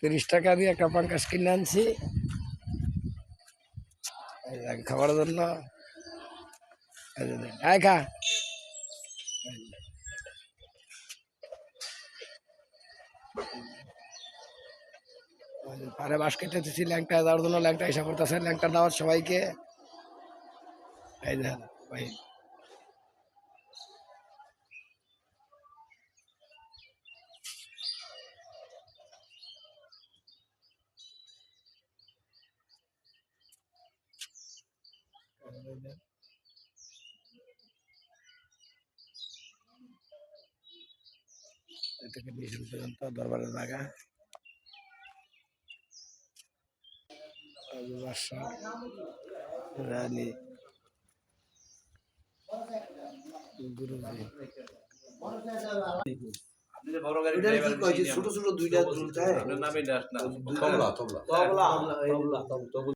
30 টাকা দিয়ে একটা পাঙ্কাশ কিনে আনছি খাবার জন্য। আয় খা। পারে বাঁশ কেটেছি ল্যাংটা দেওয়ার জন্য, ল্যাংটা এসে পড়তেছে, ল্যাংটা দেওয়ার সবাইকে। এই দেখেন ভাই, থেকে মিশন পর্যন্ত দরবারের জায়গা বাদশাহ রানী গুরুজি। ছোট ছোট দুইটা